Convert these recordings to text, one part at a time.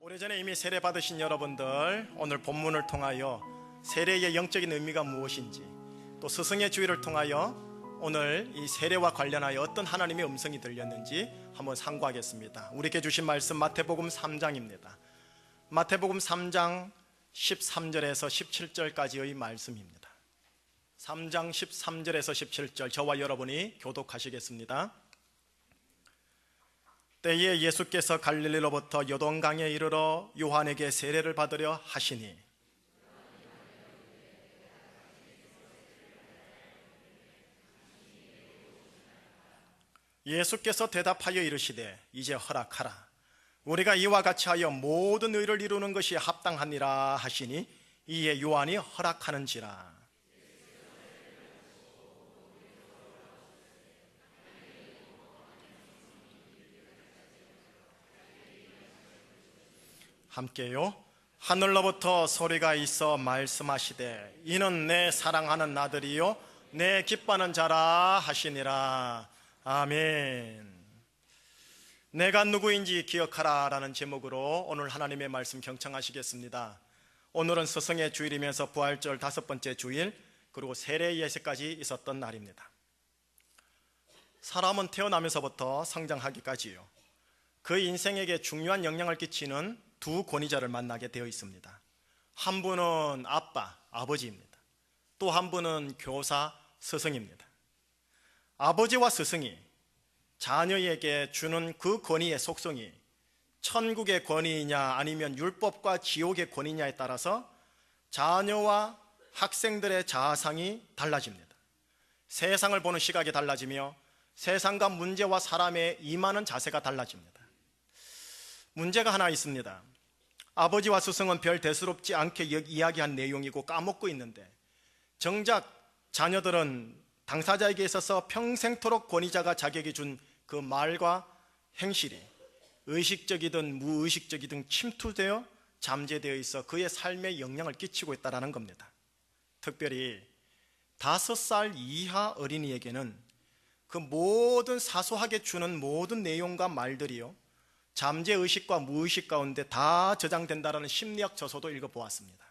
오래전에 이미 세례 받으신 여러분들, 오늘 본문을 통하여 세례의 영적인 의미가 무엇인지, 또 스승의 주의를 통하여 오늘 이 세례와 관련하여 어떤 하나님의 음성이 들렸는지 한번 상고하겠습니다. 우리에게 주신 말씀 마태복음 3장입니다. 마태복음 3장 13절에서 17절까지의 말씀입니다. 3장 13절에서 17절, 저와 여러분이 교독하시겠습니다. 때에 예수께서 갈릴리로부터 요단강에 이르러 요한에게 세례를 받으려 하시니 예수께서 대답하여 이르시되 이제 허락하라. 우리가 이와 같이 하여 모든 의를 이루는 것이 합당하니라 하시니 이에 요한이 허락하는지라. 함께요. 하늘로부터 소리가 있어 말씀하시되 이는 내 사랑하는 아들이요 내 기뻐하는 자라 하시니라. 아멘. 내가 누구인지 기억하라 라는 제목으로 오늘 하나님의 말씀 경청하시겠습니다. 오늘은 스승의 주일이면서 부활절 5번째 주일, 그리고 세례 예식까지 있었던 날입니다. 사람은 태어나면서부터 성장하기까지요, 그 인생에게 중요한 영향을 끼치는 두 권위자를 만나게 되어 있습니다. 한 분은 아빠, 아버지입니다. 또 한 분은 교사, 스승입니다. 아버지와 스승이 자녀에게 주는 그 권위의 속성이 천국의 권위이냐 아니면 율법과 지옥의 권위냐에 따라서 자녀와 학생들의 자아상이 달라집니다. 세상을 보는 시각이 달라지며 세상과 문제와 사람의 임하는 자세가 달라집니다. 문제가 하나 있습니다. 아버지와 스승은 별 대수롭지 않게 이야기한 내용이고 까먹고 있는데, 정작 자녀들은 당사자에게 있어서 평생토록 권위자가 자격이 준 그 말과 행실이 의식적이든 무의식적이든 침투되어 잠재되어 있어 그의 삶에 영향을 끼치고 있다는 겁니다. 특별히 5살 이하 어린이에게는 그 모든 사소하게 주는 모든 내용과 말들이요, 잠재의식과 무의식 가운데 다 저장된다는 심리학 저서도 읽어보았습니다.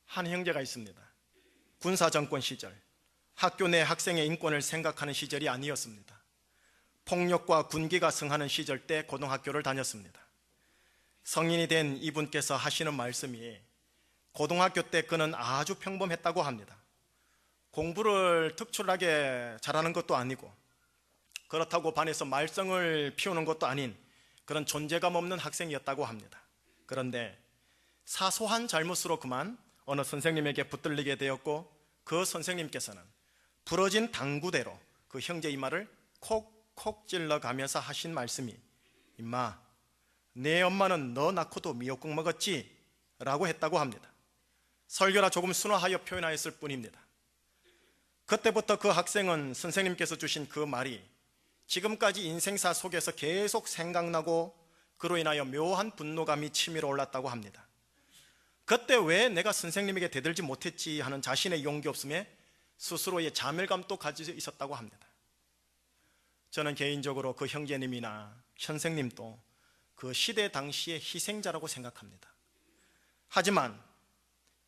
한 형제가 있습니다. 군사정권 시절, 학교 내 학생의 인권을 생각하는 시절이 아니었습니다. 폭력과 군기가 승하는 시절 때 고등학교를 다녔습니다. 성인이 된 이분께서 하시는 말씀이, 고등학교 때 그는 아주 평범했다고 합니다. 공부를 특출나게 잘하는 것도 아니고 그렇다고 반에서 말썽을 피우는 것도 아닌 그런 존재감 없는 학생이었다고 합니다. 그런데 사소한 잘못으로 그만 어느 선생님에게 붙들리게 되었고, 그 선생님께서는 부러진 당구대로 그 형제 이마를 콕콕 찔러가면서 하신 말씀이, 임마, 내 엄마는 너 낳고도 미역국 먹었지? 라고 했다고 합니다. 설교라 조금 순화하여 표현하였을 뿐입니다. 그때부터 그 학생은 선생님께서 주신 그 말이 지금까지 인생사 속에서 계속 생각나고 그로 인하여 묘한 분노감이 치밀어 올랐다고 합니다. 그때 왜 내가 선생님에게 대들지 못했지 하는 자신의 용기 없음에 스스로의 자멸감도 가지고 있었다고 합니다. 저는 개인적으로 그 형제님이나 선생님도 그 시대 당시의 희생자라고 생각합니다. 하지만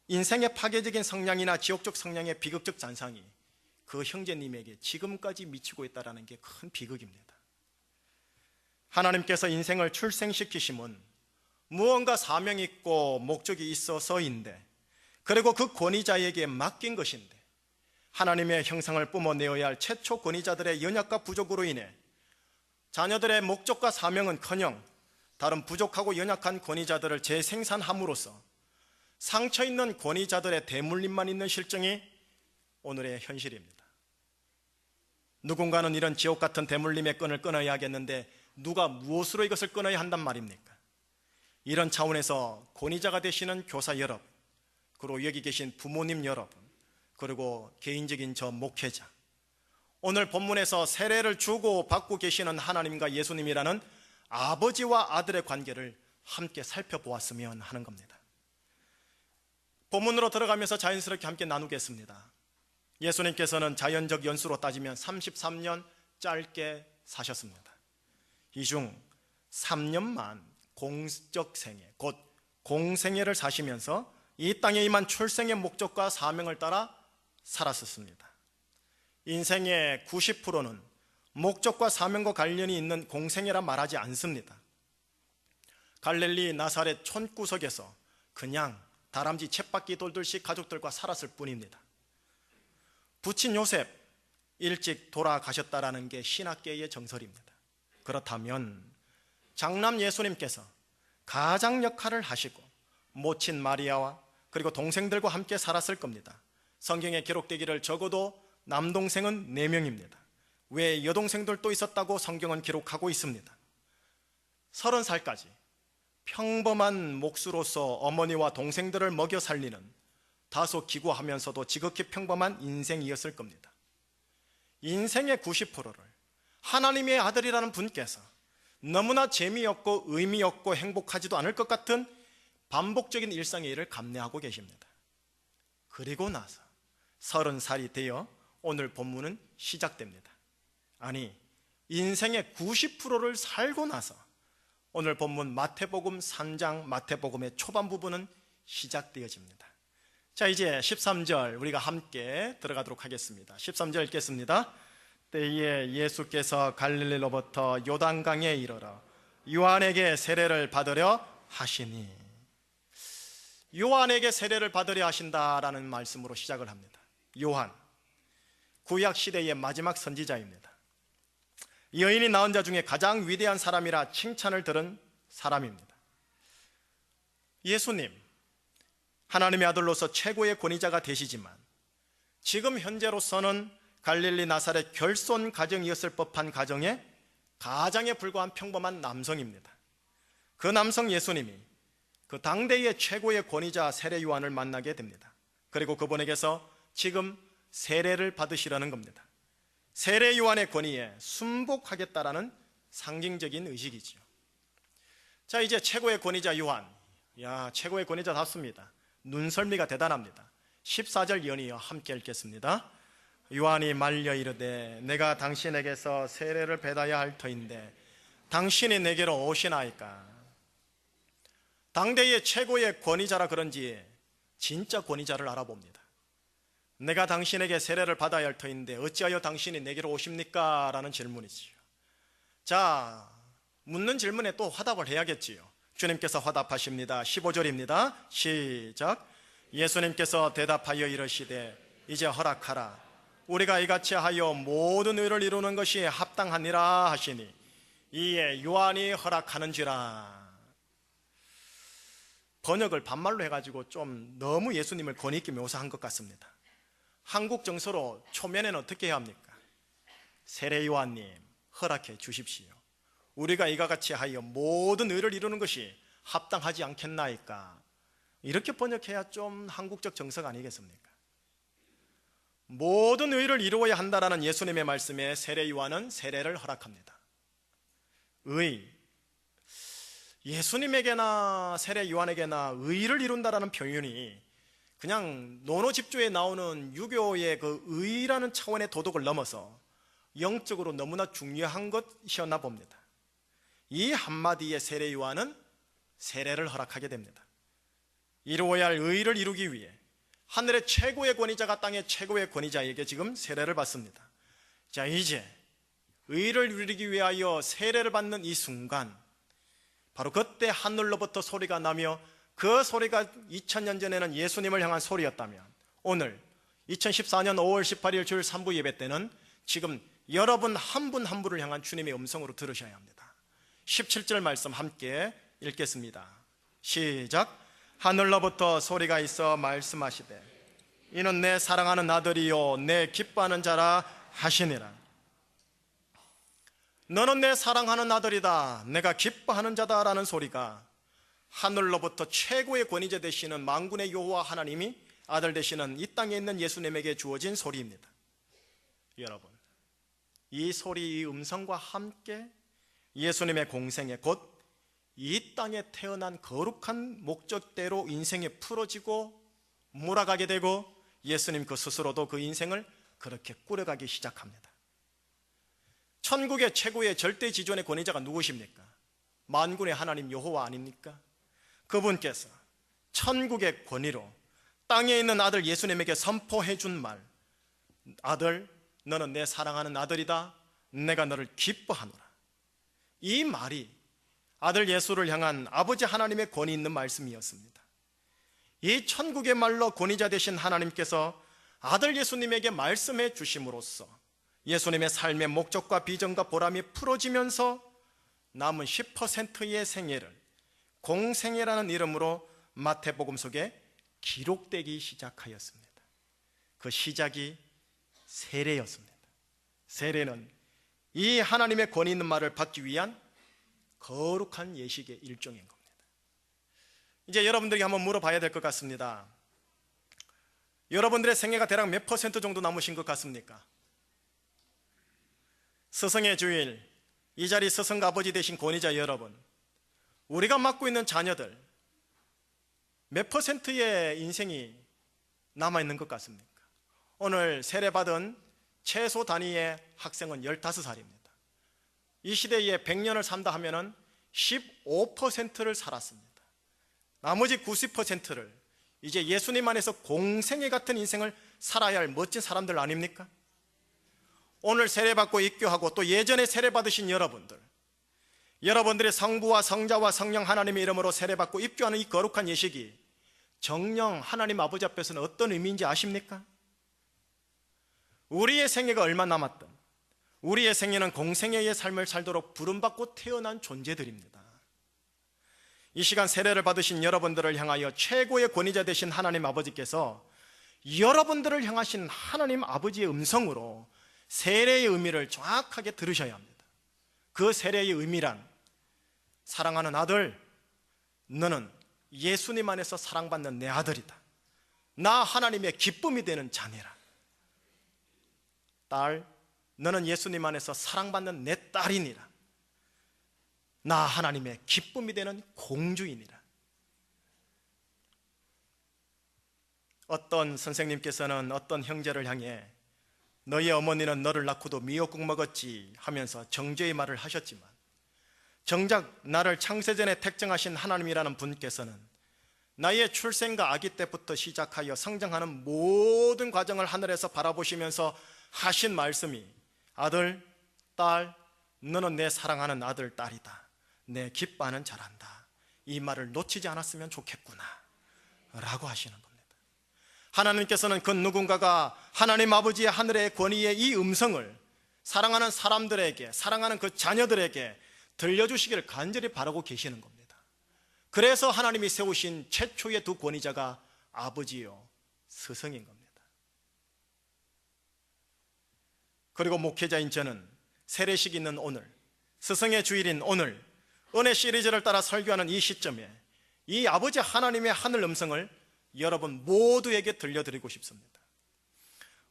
인생의 파괴적인 성향이나 지옥적 성향의 비극적 잔상이 그 형제님에게 지금까지 미치고 있다는 게 큰 비극입니다. 하나님께서 인생을 출생시키심은 무언가 사명이 있고 목적이 있어서인데, 그리고 그 권위자에게 맡긴 것인데, 하나님의 형상을 뿜어내어야 할 최초 권위자들의 연약과 부족으로 인해 자녀들의 목적과 사명은커녕 다른 부족하고 연약한 권위자들을 재생산함으로써 상처 있는 권위자들의 대물림만 있는 실정이 오늘의 현실입니다. 누군가는 이런 지옥 같은 대물림의 끈을 끊어야 하겠는데 누가 무엇으로 이것을 끊어야 한단 말입니까? 이런 차원에서 권위자가 되시는 교사 여러분, 그리고 여기 계신 부모님 여러분, 그리고 개인적인 저 목회자, 오늘 본문에서 세례를 주고 받고 계시는 하나님과 예수님이라는 아버지와 아들의 관계를 함께 살펴보았으면 하는 겁니다. 본문으로 들어가면서 자연스럽게 함께 나누겠습니다. 예수님께서는 자연적 연수로 따지면 33년 짧게 사셨습니다. 이 중 3년만 공적 생애, 곧 공생애를 사시면서 이 땅에 임한 출생의 목적과 사명을 따라 살았었습니다. 인생의 90%는 목적과 사명과 관련이 있는 공생애라 말하지 않습니다. 갈릴리 나사렛 촌구석에서 그냥 다람쥐 쳇바퀴 돌듯이 가족들과 살았을 뿐입니다. 부친 요셉 일찍 돌아가셨다라는 게 신학계의 정설입니다. 그렇다면 장남 예수님께서 가장 역할을 하시고 모친 마리아와 그리고 동생들과 함께 살았을 겁니다. 성경에 기록되기를 적어도 남동생은 4명입니다. 왜 여동생들도 있었다고 성경은 기록하고 있습니다. 30살까지 평범한 몫으로서 어머니와 동생들을 먹여 살리는 다소 기구하면서도 지극히 평범한 인생이었을 겁니다. 인생의 90%를 하나님의 아들이라는 분께서 너무나 재미없고 의미없고 행복하지도 않을 것 같은 반복적인 일상의 일을 감내하고 계십니다. 그리고 나서 30살이 되어 오늘 본문은 시작됩니다. 아니, 인생의 90%를 살고 나서 오늘 본문 마태복음 3장 마태복음의 초반 부분은 시작되어집니다. 자, 이제 13절 우리가 함께 들어가도록 하겠습니다. 13절 읽겠습니다. 때에 예수께서 갈릴리로부터 요단강에 이르러 요한에게 세례를 받으려 하시니, 요한에게 세례를 받으려 하신다라는 말씀으로 시작을 합니다. 요한, 구약 시대의 마지막 선지자입니다. 여인이 낳은 자 중에 가장 위대한 사람이라 칭찬을 들은 사람입니다. 예수님, 하나님의 아들로서 최고의 권위자가 되시지만 지금 현재로서는 갈릴리 나사렛 결손 가정이었을 법한 가장에 불과한 평범한 남성입니다. 그 남성 예수님이 그 당대의 최고의 권위자 세례 요한을 만나게 됩니다. 그리고 그분에게서 지금 세례를 받으시라는 겁니다. 세례 요한의 권위에 순복하겠다라는 상징적인 의식이지요. 자, 이제 최고의 권위자 요한, 최고의 권위자답습니다. 눈설미가 대단합니다. 14절 연이어 함께 읽겠습니다. 요한이 말려 이르되 내가 당신에게서 세례를 받아야 할 터인데 당신이 내게로 오시나이까. 당대의 최고의 권위자라 그런지 진짜 권위자를 알아봅니다. 내가 당신에게 세례를 받아야 할 터인데 어찌하여 당신이 내게로 오십니까? 라는 질문이지요. 자, 묻는 질문에 또 화답을 해야겠지요. 주님께서 화답하십니다. 15절입니다. 시작. 예수님께서 대답하여 이르시되 이제 허락하라. 우리가 이같이 하여 모든 의를 이루는 것이 합당하니라 하시니 이에 요한이 허락하는지라. 번역을 반말로 해가지고 좀 너무 예수님을 권위 있게 묘사한 것 같습니다. 한국 정서로 초면에는 어떻게 해야 합니까? 세례 요한님 허락해 주십시오. 우리가 이와 같이 하여 모든 의를 이루는 것이 합당하지 않겠나이까. 이렇게 번역해야 좀 한국적 정서가 아니겠습니까? 모든 의를 이루어야 한다라는 예수님의 말씀에 세례 요한은 세례를 허락합니다. 의, 예수님에게나 세례 요한에게나 의를 이룬다라는 표현이 그냥 논어집주에 나오는 유교의 그 의라는 차원의 도덕을 넘어서 영적으로 너무나 중요한 것이었나 봅니다. 이 한마디에 세례 요한은 세례를 허락하게 됩니다. 이루어야 할 의를 이루기 위해 하늘의 최고의 권위자가 땅의 최고의 권위자에게 지금 세례를 받습니다. 자, 이제 의를 이루기 위하여 세례를 받는 이 순간, 바로 그때 하늘로부터 소리가 나며 그 소리가 2000년 전에는 예수님을 향한 소리였다면 오늘 2014년 5월 18일 주일 3부 예배 때는 지금 여러분 한 분 한 분을 향한 주님의 음성으로 들으셔야 합니다. 17절 말씀 함께 읽겠습니다. 시작. 하늘로부터 소리가 있어 말씀하시되 이는 내 사랑하는 아들이요 내 기뻐하는 자라 하시니라. 너는 내 사랑하는 아들이다, 내가 기뻐하는 자다라는 소리가 하늘로부터 최고의 권위자 되시는 만군의 여호와 하나님이 아들 되시는 이 땅에 있는 예수님에게 주어진 소리입니다. 여러분, 이 소리, 이 음성과 함께 예수님의 공생애, 곧 이 땅에 태어난 거룩한 목적대로 인생이 풀어지고 몰아가게 되고 예수님 그 스스로도 그 인생을 그렇게 꾸려가기 시작합니다. 천국의 최고의 절대지존의 권위자가 누구십니까? 만군의 하나님 여호와 아닙니까? 그분께서 천국의 권위로 땅에 있는 아들 예수님에게 선포해 준 말, 아들 너는 내 사랑하는 아들이다, 내가 너를 기뻐하노라. 이 말이 아들 예수를 향한 아버지 하나님의 권위 있는 말씀이었습니다. 이 천국의 말로 권위자 되신 하나님께서 아들 예수님에게 말씀해 주심으로써 예수님의 삶의 목적과 비전과 보람이 풀어지면서 남은 10%의 생애를 공생애라는 이름으로 마태복음 속에 기록되기 시작하였습니다. 그 시작이 세례였습니다. 세례는 이 하나님의 권위 있는 말을 받기 위한 거룩한 예식의 일종인 겁니다. 이제 여러분들에게 한번 물어봐야 될 것 같습니다. 여러분들의 생애가 대략 몇 % 정도 남으신 것 같습니까? 스승의 주일, 이 자리 스승과 아버지 되신 권위자 여러분, 우리가 맡고 있는 자녀들 몇 %의 인생이 남아있는 것 같습니까? 오늘 세례받은 최소 단위의 학생은 15살입니다. 이 시대에 100년을 산다 하면 15%를 살았습니다. 나머지 90%를 이제 예수님 안에서 공생애 같은 인생을 살아야 할 멋진 사람들 아닙니까? 오늘 세례받고 입교하고 또 예전에 세례받으신 여러분들, 여러분들의 성부와 성자와 성령 하나님의 이름으로 세례받고 입교하는 이 거룩한 예식이 정녕 하나님 아버지 앞에서는 어떤 의미인지 아십니까? 우리의 생애가 얼마 남았든 우리의 생애는 공생애의 삶을 살도록 부름받고 태어난 존재들입니다. 이 시간 세례를 받으신 여러분들을 향하여 최고의 권위자 되신 하나님 아버지께서 여러분들을 향하신 하나님 아버지의 음성으로 세례의 의미를 정확하게 들으셔야 합니다. 그 세례의 의미란, 사랑하는 아들, 너는 예수님 안에서 사랑받는 내 아들이다. 나 하나님의 기쁨이 되는 자녀라. 딸, 너는 예수님 안에서 사랑받는 내 딸이니라. 나 하나님의 기쁨이 되는 공주이니라. 어떤 선생님께서는 어떤 형제를 향해 너희 어머니는 너를 낳고도 미역국 먹었지 하면서 정죄의 말을 하셨지만, 정작 나를 창세전에 택정하신 하나님이라는 분께서는 나의 출생과 아기 때부터 시작하여 성장하는 모든 과정을 하늘에서 바라보시면서 하신 말씀이, 아들, 딸, 너는 내 사랑하는 아들, 딸이다. 내 기뻐하는 자란다. 이 말을 놓치지 않았으면 좋겠구나 라고 하시는 겁니다. 하나님께서는 그 누군가가 하나님 아버지의 하늘의 권위의 이 음성을 사랑하는 사람들에게, 사랑하는 그 자녀들에게 들려주시기를 간절히 바라고 계시는 겁니다. 그래서 하나님이 세우신 최초의 두 권위자가 아버지요 스승인 겁니다. 그리고 목회자인 저는 세례식 있는 오늘, 스승의 주일인 오늘, 은혜 시리즈를 따라 설교하는 이 시점에 이 아버지 하나님의 하늘 음성을 여러분 모두에게 들려드리고 싶습니다.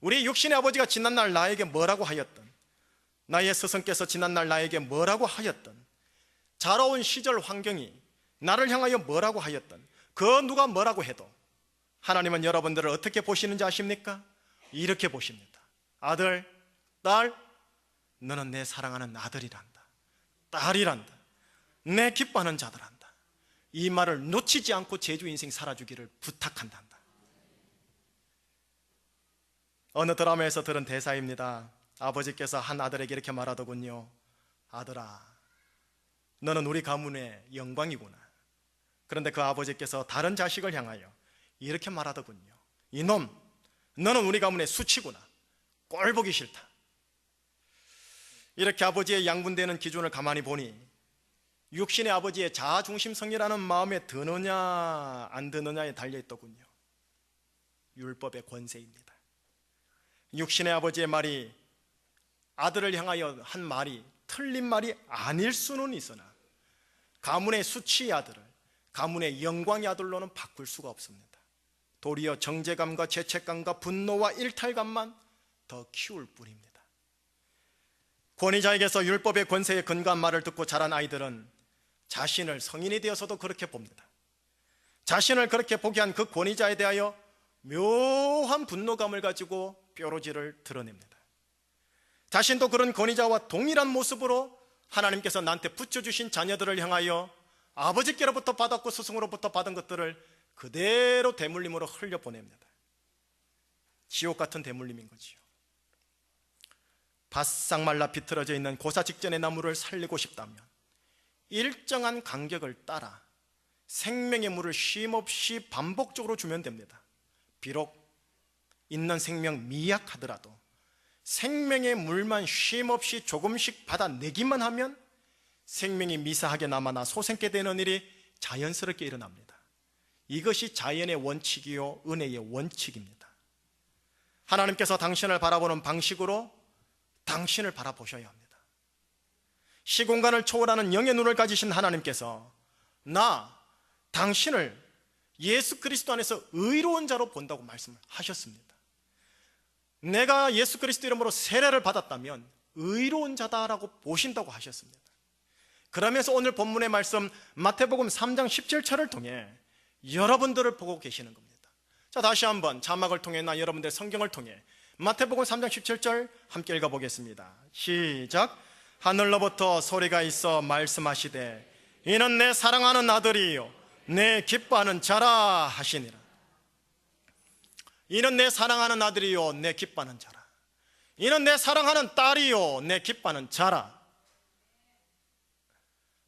우리 육신의 아버지가 지난날 나에게 뭐라고 하였던, 나의 스승께서 지난날 나에게 뭐라고 하였던, 자라온 시절 환경이 나를 향하여 뭐라고 하였던, 그 누가 뭐라고 해도 하나님은 여러분들을 어떻게 보시는지 아십니까? 이렇게 보십니다. 아들, 딸, 너는 내 사랑하는 아들이란다, 딸이란다, 내 기뻐하는 자들한다. 이 말을 놓치지 않고 제주 인생 살아주기를 부탁한단다. 어느 드라마에서 들은 대사입니다. 아버지께서 한 아들에게 이렇게 말하더군요. 아들아, 너는 우리 가문의 영광이구나. 그런데 그 아버지께서 다른 자식을 향하여 이렇게 말하더군요. 이놈, 너는 우리 가문의 수치구나. 꼴 보기 싫다. 이렇게 아버지의 양분되는 기준을 가만히 보니 육신의 아버지의 자아중심성이라는 마음에 드느냐 안 드느냐에 달려있더군요. 율법의 권세입니다. 육신의 아버지의 말이 아들을 향하여 한 말이 틀린 말이 아닐 수는 있으나 가문의 수치의 아들을 가문의 영광의 아들로는 바꿀 수가 없습니다. 도리어 정죄감과 죄책감과 분노와 일탈감만 더 키울 뿐입니다. 권위자에게서 율법의 권세에 근거한 말을 듣고 자란 아이들은 자신을 성인이 되어서도 그렇게 봅니다. 자신을 그렇게 보게 한 그 권위자에 대하여 묘한 분노감을 가지고 뾰루지를 드러냅니다. 자신도 그런 권위자와 동일한 모습으로 하나님께서 나한테 붙여주신 자녀들을 향하여 아버지께로부터 받았고 스승으로부터 받은 것들을 그대로 대물림으로 흘려보냅니다. 지옥 같은 대물림인 거지요. 바싹 말라 비틀어져 있는 고사 직전의 나무를 살리고 싶다면 일정한 간격을 따라 생명의 물을 쉼없이 반복적으로 주면 됩니다. 비록 있는 생명 미약하더라도 생명의 물만 쉼없이 조금씩 받아내기만 하면 생명이 미세하게 남아나 소생케 되는 일이 자연스럽게 일어납니다. 이것이 자연의 원칙이요 은혜의 원칙입니다. 하나님께서 당신을 바라보는 방식으로 당신을 바라보셔야 합니다. 시공간을 초월하는 영의 눈을 가지신 하나님께서 당신을 예수 그리스도 안에서 의로운 자로 본다고 말씀하셨습니다. 내가 예수 그리스도 이름으로 세례를 받았다면 의로운 자다라고 보신다고 하셨습니다. 그러면서 오늘 본문의 말씀 마태복음 3장 17절을 통해 여러분들을 보고 계시는 겁니다. 자, 다시 한번 자막을 통해나 여러분들 성경을 통해 마태복음 3장 17절 함께 읽어보겠습니다. 시작. 하늘로부터 소리가 있어 말씀하시되 이는 내 사랑하는 아들이요 내 기뻐하는 자라 하시니라. 이는 내 사랑하는 아들이요 내 기뻐하는 자라. 이는 내 사랑하는 딸이요 내 기뻐하는 자라.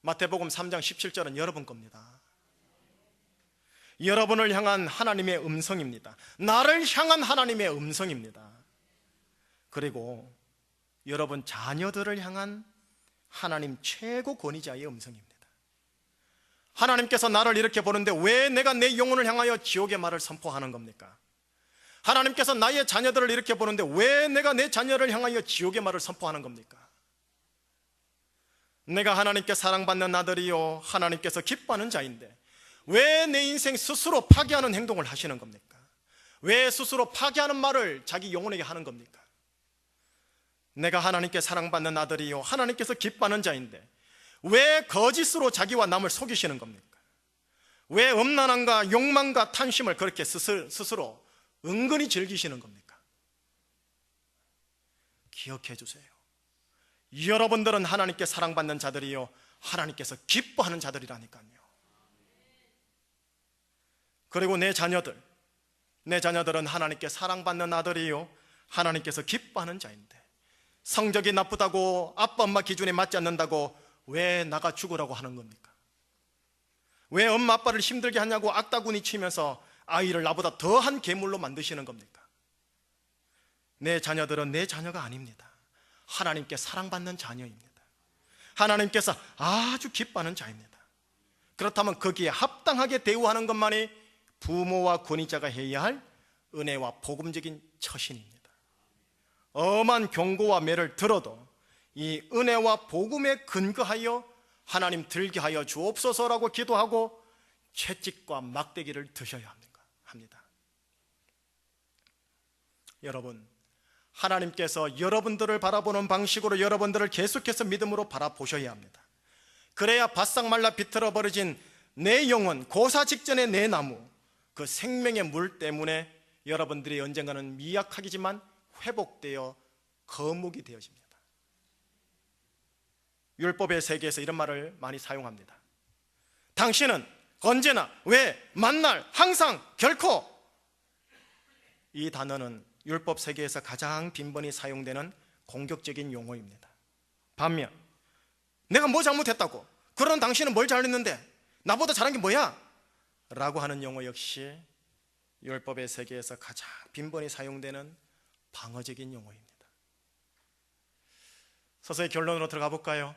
마태복음 3장 17절은 여러분 겁니다. 여러분을 향한 하나님의 음성입니다. 나를 향한 하나님의 음성입니다. 그리고 여러분 자녀들을 향한 하나님 최고 권위자의 음성입니다. 하나님께서 나를 이렇게 보는데 왜 내가 내 영혼을 향하여 지옥의 말을 선포하는 겁니까? 하나님께서 나의 자녀들을 이렇게 보는데 왜 내가 내 자녀를 향하여 지옥의 말을 선포하는 겁니까? 내가 하나님께 사랑받는 아들이요 하나님께서 기뻐하는 자인데 왜 내 인생 스스로 파괴하는 행동을 하시는 겁니까? 왜 스스로 파괴하는 말을 자기 영혼에게 하는 겁니까? 내가 하나님께 사랑받는 아들이요 하나님께서 기뻐하는 자인데 왜 거짓으로 자기와 남을 속이시는 겁니까? 왜 음란함과 욕망과 탐심을 그렇게 스스로 은근히 즐기시는 겁니까? 기억해 주세요. 여러분들은 하나님께 사랑받는 자들이요 하나님께서 기뻐하는 자들이라니까요. 그리고 내 자녀들은 하나님께 사랑받는 아들이요 하나님께서 기뻐하는 자인데 성적이 나쁘다고 아빠 엄마 기준에 맞지 않는다고 왜 나가 죽으라고 하는 겁니까? 왜 엄마 아빠를 힘들게 하냐고 악다구니 치면서 아이를 나보다 더한 괴물로 만드시는 겁니까? 내 자녀들은 내 자녀가 아닙니다. 하나님께 사랑받는 자녀입니다. 하나님께서 아주 기뻐하는 자입니다. 그렇다면 거기에 합당하게 대우하는 것만이 부모와 권위자가 해야 할 은혜와 복음적인 처신입니다. 엄한 경고와 매를 들어도 이 은혜와 복음에 근거하여 하나님 들게 하여 주옵소서라고 기도하고 채찍과 막대기를 드셔야 합니다. 여러분, 하나님께서 여러분들을 바라보는 방식으로 여러분들을 계속해서 믿음으로 바라보셔야 합니다. 그래야 바싹 말라 비틀어 버려진 내 영혼, 고사 직전의 내 나무, 그 생명의 물 때문에 여러분들이 언젠가는 미약하기지만 회복되어 거목이 되어집니다. 율법의 세계에서 이런 말을 많이 사용합니다. 당신은 언제나, 왜, 만날, 항상, 결코. 이 단어는 율법 세계에서 가장 빈번히 사용되는 공격적인 용어입니다. 반면 내가 뭐 잘못했다고, 그런 당신은 뭘 잘했는데 나보다 잘한 게 뭐야? 라고 하는 용어 역시 율법의 세계에서 가장 빈번히 사용되는 방어적인 용어입니다. 서서히 결론으로 들어가 볼까요?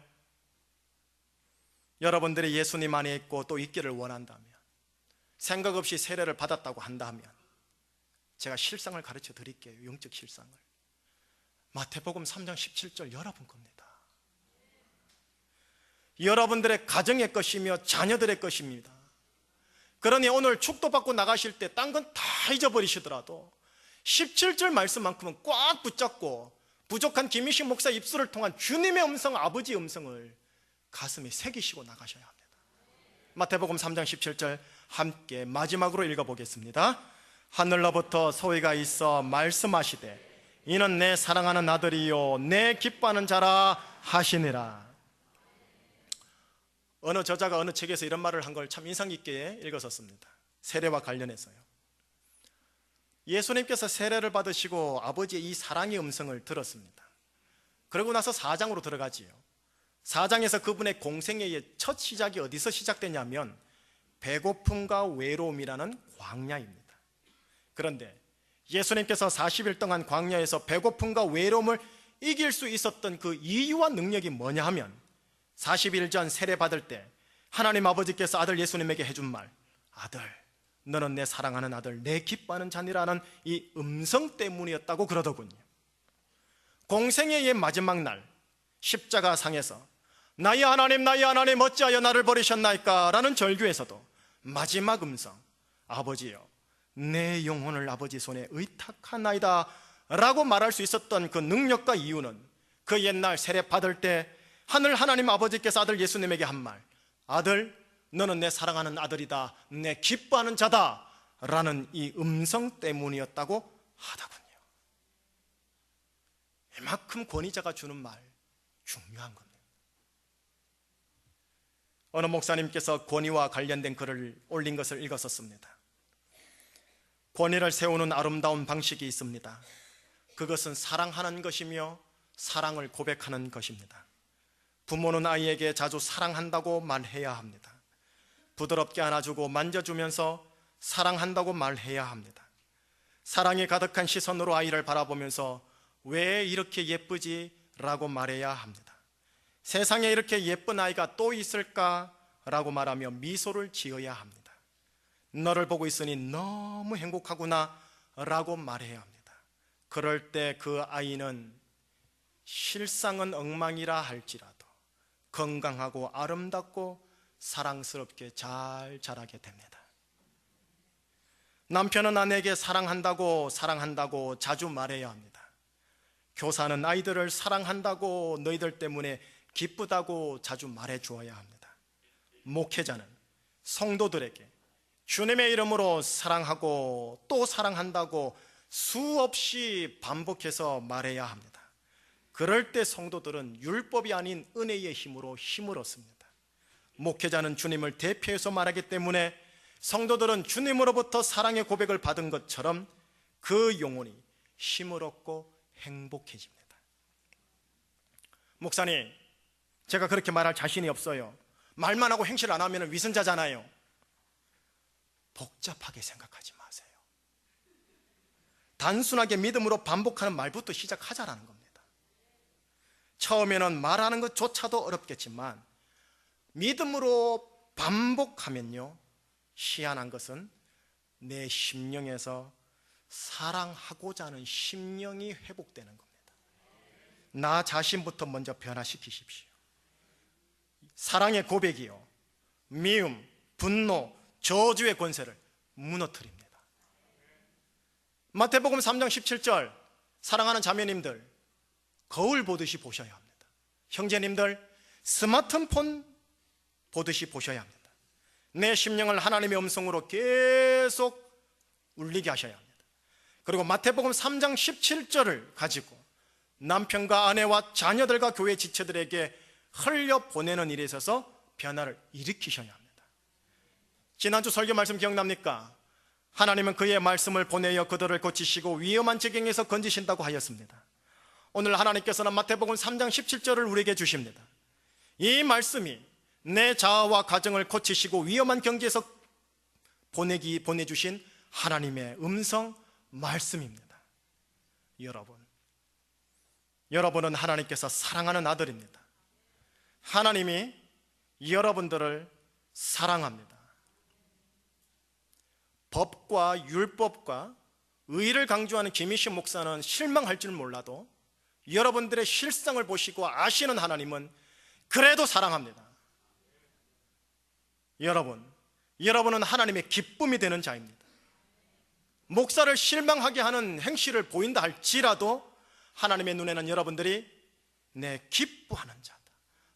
여러분들이 예수님 안에 있고 또 있기를 원한다면, 생각 없이 세례를 받았다고 한다면 제가 실상을 가르쳐 드릴게요. 영적 실상을. 마태복음 3장 17절 여러분 겁니다. 여러분들의 가정의 것이며 자녀들의 것입니다. 그러니 오늘 축도받고 나가실 때 딴 건 다 잊어버리시더라도 17절 말씀만큼은 꽉 붙잡고 부족한 김희식 목사 입술을 통한 주님의 음성, 아버지의 음성을 가슴에 새기시고 나가셔야 합니다. 마태복음 3장 17절 함께 마지막으로 읽어보겠습니다. 하늘로부터 소리가 있어 말씀하시되 이는 내 사랑하는 아들이요 내 기뻐하는 자라 하시니라. 어느 저자가 어느 책에서 이런 말을 한 걸 참 인상 깊게 읽었었습니다. 세례와 관련해서요. 예수님께서 세례를 받으시고 아버지의 이 사랑의 음성을 들었습니다. 그러고 나서 4장으로 들어가지요. 4장에서 그분의 공생애의 첫 시작이 어디서 시작되냐면 배고픔과 외로움이라는 광야입니다. 그런데 예수님께서 40일 동안 광야에서 배고픔과 외로움을 이길 수 있었던 그 이유와 능력이 뭐냐 하면 40일 전 세례 받을 때 하나님 아버지께서 아들 예수님에게 해준 말, 아들 너는 내 사랑하는 아들, 내 기뻐하는 자니라는 이 음성 때문이었다고 그러더군요. 공생애의 마지막 날 십자가 상에서 나의 하나님 어찌하여 나를 버리셨나이까 라는 절규에서도 마지막 음성, 아버지여 내 영혼을 아버지 손에 의탁하나이다 라고 말할 수 있었던 그 능력과 이유는 그 옛날 세례 받을 때 하늘 하나님 아버지께서 아들 예수님에게 한 말, 아들 너는 내 사랑하는 아들이다, 내 기뻐하는 자다 라는 이 음성 때문이었다고 하더군요. 이만큼 권위자가 주는 말, 중요한 겁니다. 어느 목사님께서 권위와 관련된 글을 올린 것을 읽었었습니다. 권위를 세우는 아름다운 방식이 있습니다. 그것은 사랑하는 것이며 사랑을 고백하는 것입니다. 부모는 아이에게 자주 사랑한다고 말해야 합니다. 부드럽게 안아주고 만져주면서 사랑한다고 말해야 합니다. 사랑이 가득한 시선으로 아이를 바라보면서 왜 이렇게 예쁘지? 라고 말해야 합니다. 세상에 이렇게 예쁜 아이가 또 있을까? 라고 말하며 미소를 지어야 합니다. 너를 보고 있으니 너무 행복하구나 라고 말해야 합니다. 그럴 때 그 아이는 실상은 엉망이라 할지라도 건강하고 아름답고 사랑스럽게 잘 자라게 됩니다. 남편은 아내에게 사랑한다고 자주 말해야 합니다. 교사는 아이들을 사랑한다고 너희들 때문에 기쁘다고 자주 말해 주어야 합니다. 목회자는 성도들에게 주님의 이름으로 사랑하고 또 사랑한다고 수없이 반복해서 말해야 합니다. 그럴 때 성도들은 율법이 아닌 은혜의 힘으로 힘을 얻습니다. 목회자는 주님을 대표해서 말하기 때문에 성도들은 주님으로부터 사랑의 고백을 받은 것처럼 그 영혼이 힘을 얻고 행복해집니다. 목사님, 제가 그렇게 말할 자신이 없어요. 말만 하고 행실 안 하면 위선자잖아요. 복잡하게 생각하지 마세요. 단순하게 믿음으로 반복하는 말부터 시작하자라는 겁니다. 처음에는 말하는 것조차도 어렵겠지만 믿음으로 반복하면요, 희한한 것은 내 심령에서 사랑하고자 하는 심령이 회복되는 겁니다. 나 자신부터 먼저 변화시키십시오. 사랑의 고백이요, 미움, 분노, 저주의 권세를 무너뜨립니다. 마태복음 3장 17절, 사랑하는 자매님들 거울 보듯이 보셔야 합니다. 형제님들 스마트폰 보듯이 보셔야 합니다. 내 심령을 하나님의 음성으로 계속 울리게 하셔야 합니다. 그리고 마태복음 3장 17절을 가지고 남편과 아내와 자녀들과 교회 지체들에게 흘려보내는 일에 있어서 변화를 일으키셔야 합니다. 지난주 설교 말씀 기억납니까? 하나님은 그의 말씀을 보내어 그들을 고치시고 위험한 지경에서 건지신다고 하였습니다. 오늘 하나님께서는 마태복음 3장 17절을 우리에게 주십니다. 이 말씀이 내 자아와 가정을 고치시고 위험한 경지에서 보내주신 하나님의 음성 말씀입니다. 여러분은 하나님께서 사랑하는 아들입니다. 하나님이 여러분들을 사랑합니다. 법과 율법과 의를 강조하는 김희신 목사는 실망할 줄 몰라도 여러분들의 실상을 보시고 아시는 하나님은 그래도 사랑합니다. 여러분은 하나님의 기쁨이 되는 자입니다. 목사를 실망하게 하는 행실을 보인다 할지라도 하나님의 눈에는 여러분들이 내 기뻐하는 자다,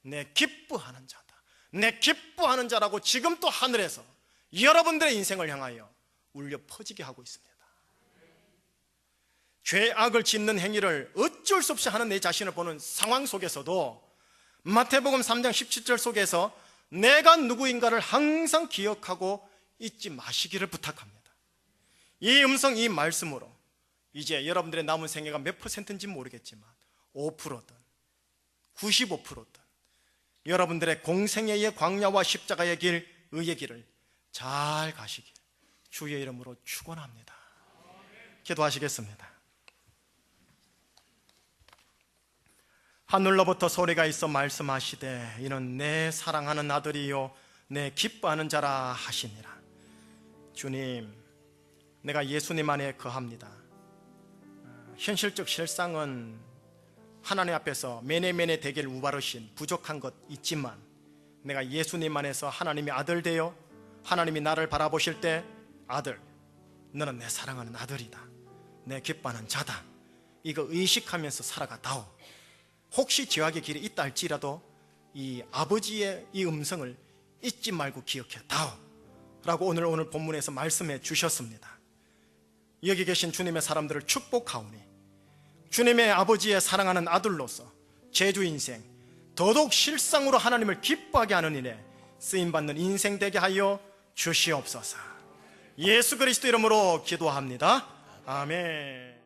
내 기뻐하는 자다, 내 기뻐하는 자라고 지금 또 하늘에서 여러분들의 인생을 향하여 울려 퍼지게 하고 있습니다. 죄악을 짓는 행위를 어쩔 수 없이 하는 내 자신을 보는 상황 속에서도 마태복음 3장 17절 속에서 내가 누구인가를 항상 기억하고 잊지 마시기를 부탁합니다. 이 음성, 이 말씀으로 이제 여러분들의 남은 생애가 몇 %인지 모르겠지만 5%든 95%든 여러분들의 공생애의 광야와 십자가의 길, 의의 길을 잘 가시길 주의 이름으로 축원합니다. 기도하시겠습니다. 하늘로부터 소리가 있어 말씀하시되 이는 내 사랑하는 아들이요 내 기뻐하는 자라 하시니라. 주님, 내가 예수님 안에 거합니다. 현실적 실상은 하나님 앞에서 매네매네 되길 우바르신 부족한 것 있지만 내가 예수님 안에서 하나님의 아들 되어 하나님이 나를 바라보실 때 아들, 너는 내 사랑하는 아들이다, 내 기뻐하는 자다, 이거 의식하면서 살아가다오. 혹시 죄악의 길에 있다 할지라도 이 아버지의 이 음성을 잊지 말고 기억해다오 라고 오늘 본문에서 말씀해 주셨습니다. 여기 계신 주님의 사람들을 축복하오니 주님의 아버지의 사랑하는 아들로서 제주 인생 더더욱 실상으로 하나님을 기뻐하게 하는 일에 쓰임받는 인생 되게 하여 주시옵소서. 예수 그리스도 이름으로 기도합니다. 아멘.